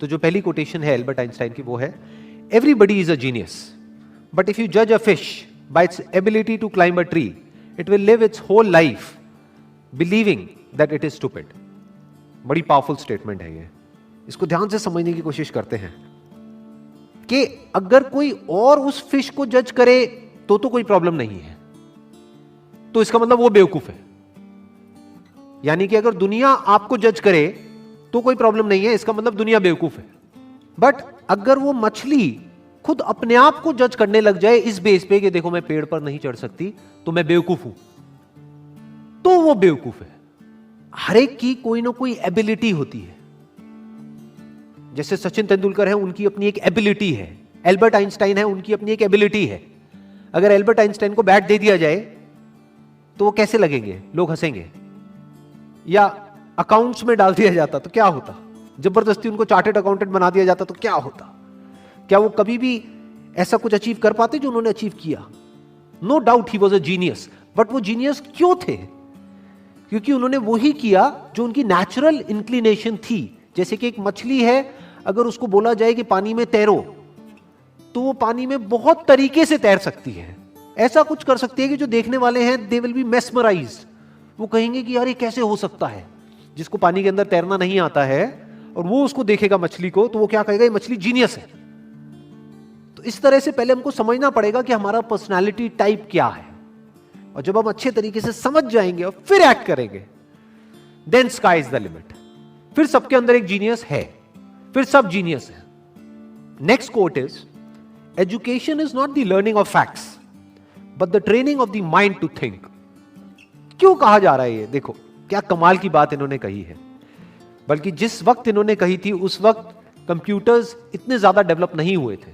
तो जो पहली कोटेशन है एल्बर्ट आइंस्टाइन की वो है, everybody is a genius, but if you जज a fish by its ability to climb a tree, it will live its whole life believing that it is stupid. बड़ी powerful statement है ये, इसको ध्यान से समझने की कोशिश करते हैं कि अगर कोई और उस फिश को जज करे तो कोई प्रॉब्लम नहीं है, तो इसका मतलब वो बेवकूफ है। यानी कि अगर दुनिया आपको जज करे तो कोई प्रॉब्लम नहीं है, इसका मतलब दुनिया बेवकूफ है। बट अगर वो मछली खुद अपने आप को जज करने लग जाए इस बेस पे कि देखो मैं पेड़ पर नहीं चढ़ सकती तो मैं बेवकूफ हूं, तो वो बेवकूफ है। हर एक की कोई ना कोई एबिलिटी होती है। जैसे सचिन तेंदुलकर है, उनकी अपनी एक एबिलिटी है, एल्बर्ट आइंस्टाइन है, उनकी अपनी एक एबिलिटी है। अगर एल्बर्ट आइंस्टाइन को बैट दे दिया जाए तो वो कैसे लगेंगे, लोग हंसेंगे। या अकाउंट्स में डाल दिया जाता तो क्या होता, जबरदस्ती उनको चार्टर्ड अकाउंटेंट बना दिया जाता तो क्या होता। क्या वो कभी भी ऐसा कुछ अचीव कर पाते जो उन्होंने अचीव किया? No doubt he was a genius, but वो जीनियस क्यों थे? क्योंकि उन्होंने वही किया जो उनकी नेचुरल इंक्लिनेशन थी। जैसे कि एक मछली है, अगर उसको बोला जाए कि पानी में तैरो तो वो पानी में बहुत तरीके से तैर सकती है। ऐसा कुछ कर सकती है कि जो देखने वाले हैं दे विल बी मेस्मराइज्ड, वो कहेंगे कि यार ये कैसे हो सकता है। जिसको पानी के अंदर तैरना नहीं आता है और वो उसको देखेगा मछली को, तो वो क्या कहेगा, ये मछली जीनियस है। तो इस तरह से पहले हमको समझना पड़ेगा कि हमारा पर्सनालिटी टाइप क्या है, और जब हम अच्छे तरीके से समझ जाएंगे और फिर एक्ट करेंगे, then sky is the limit. फिर सबके अंदर एक जीनियस है, फिर सब जीनियस है। Next quote is, education is not the learning of facts but the training of the mind to think. क्यों कहा जा रहा है ये? देखो क्या कमाल की बात इन्होंने कही है। बल्कि जिस वक्त इन्होंने कही थी उस वक्त कंप्यूटर्स इतने ज्यादा डेवलप नहीं हुए थे,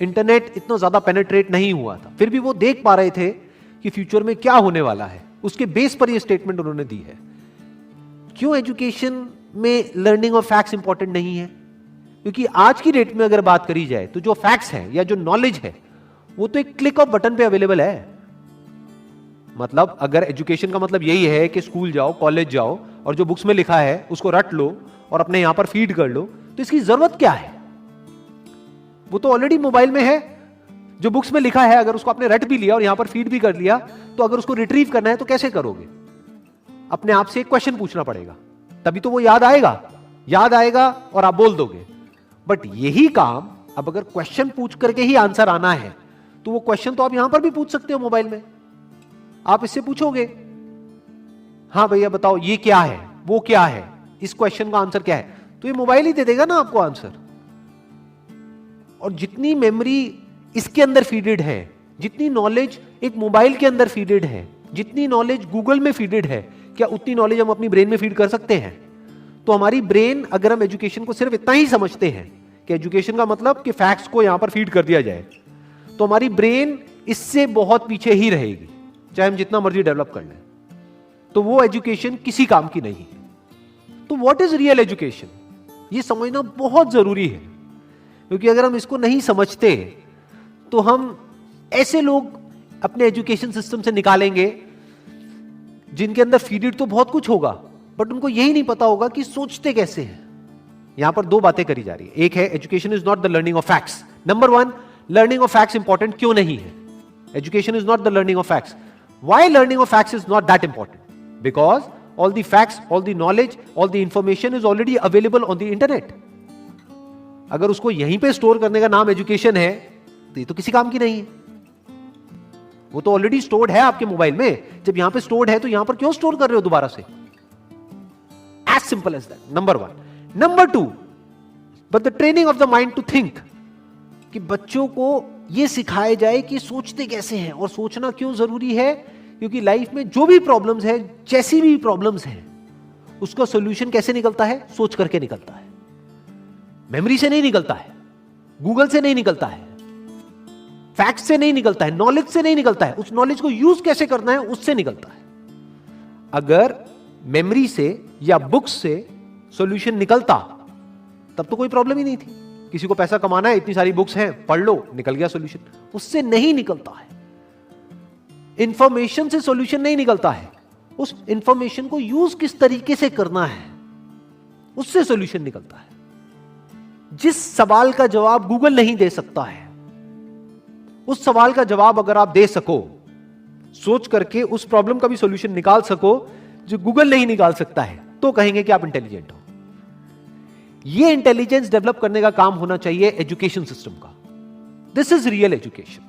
इंटरनेट इतना ज्यादा पेनिट्रेट नहीं हुआ था, फिर भी वो देख पा रहे थे कि फ्यूचर में क्या होने वाला है। उसके बेस पर ये स्टेटमेंट उन्होंने दी है। क्यों एजुकेशन में लर्निंग ऑफ फैक्ट्स इंपॉर्टेंट नहीं है? क्योंकि आज की डेट में अगर बात करी जाए तो जो फैक्ट्स हैं या जो नॉलेज है वो तो एक क्लिक ऑफ बटन पे अवेलेबल है। मतलब अगर एजुकेशन का मतलब यही है कि स्कूल जाओ, कॉलेज जाओ और जो बुक्स में लिखा है उसको रट लो और अपने यहां पर फीड कर लो, तो इसकी जरूरत क्या है? वो तो ऑलरेडी मोबाइल में है। जो बुक्स में लिखा है अगर उसको आपने रट भी लिया और यहां पर फीड भी कर लिया, तो अगर उसको रिट्रीव करना है तो कैसे करोगे? अपने आप से एक क्वेश्चन पूछना पड़ेगा, तभी तो वो याद आएगा और आप बोल दोगे। बट यही काम अब अगर क्वेश्चन पूछ करके ही आंसर आना है तो वो क्वेश्चन तो आप यहां पर भी पूछ सकते हो मोबाइल में। आप इससे पूछोगे, हां भैया बताओ ये क्या है, वो क्या है, इस क्वेश्चन का आंसर क्या है, तो ये मोबाइल ही दे देगा ना आपको आंसर। और जितनी मेमोरी इसके अंदर फीडेड है, जितनी नॉलेज एक मोबाइल के अंदर फीडेड है, जितनी नॉलेज गूगल में फीडेड है, क्या उतनी नॉलेज हम अपनी ब्रेन में फीड कर सकते हैं? तो हमारी ब्रेन, अगर हम एजुकेशन को सिर्फ इतना ही समझते हैं कि एजुकेशन का मतलब कि फैक्ट्स को यहां पर फीड कर दिया जाए, तो हमारी ब्रेन इससे बहुत पीछे ही रहेगी, चाहे हम जितना मर्जी डेवलप कर लें। तो वो एजुकेशन किसी काम की नहीं है। तो व्हाट इज रियल एजुकेशन, ये समझना बहुत जरूरी है। क्योंकि अगर हम इसको नहीं समझते तो हम ऐसे लोग अपने एजुकेशन सिस्टम से निकालेंगे जिनके अंदर फीडेड तो बहुत कुछ होगा, बट उनको यही नहीं पता होगा कि सोचते कैसे हैं। यहां पर दो बातें करी जा रही है। एक है education is not the learning of facts. Number one, learning of facts important क्यों नहीं है? Education is not the learning of facts. Why learning of facts is not that important? Because all the facts, all the knowledge, all the information is already available on the internet. अगर उसको यहीं पे store करने का नाम education है तो ये तो किसी काम की नहीं है। वो तो ऑलरेडी स्टोर्ड है आपके मोबाइल में। जब यहां पे स्टोर्ड है तो यहां पर क्यों स्टोर कर रहे हो दोबारा से? As simple as that. Number one. Number two, but the training of the mind to think, कि बच्चों को यह सिखाया जाए कि सोचते कैसे हैं और सोचना क्यों जरूरी है। क्योंकि लाइफ में जो भी प्रॉब्लम्स है, जैसी भी प्रॉब्लम्स हैं, उसका सॉल्यूशन कैसे निकलता है? सोच करके निकलता है। मेमोरी से नहीं निकलता है, गूगल से नहीं निकलता है, फैक्ट से नहीं निकलता है, नॉलेज से नहीं निकलता है। उस नॉलेज को यूज कैसे करना है उससे निकलता है। अगर मेमोरी से या बुक्स से सॉल्यूशन निकलता तब तो कोई प्रॉब्लम ही नहीं थी। किसी को पैसा कमाना है, इतनी सारी बुक्स हैं, पढ़ लो, निकल गया सॉल्यूशन। उससे नहीं निकलता है। इंफॉर्मेशन से सॉल्यूशन नहीं निकलता है, उस इंफॉर्मेशन को यूज किस तरीके से करना है उससे सॉल्यूशन निकलता है। जिस सवाल का जवाब गूगल नहीं दे सकता है, उस सवाल का जवाब अगर आप दे सको, सोच करके उस प्रॉब्लम का भी सॉल्यूशन निकाल सको जो गूगल नहीं निकाल सकता है, तो कहेंगे कि आप इंटेलिजेंट हो। ये इंटेलिजेंस डेवलप करने का काम होना चाहिए एजुकेशन सिस्टम का। This is real education.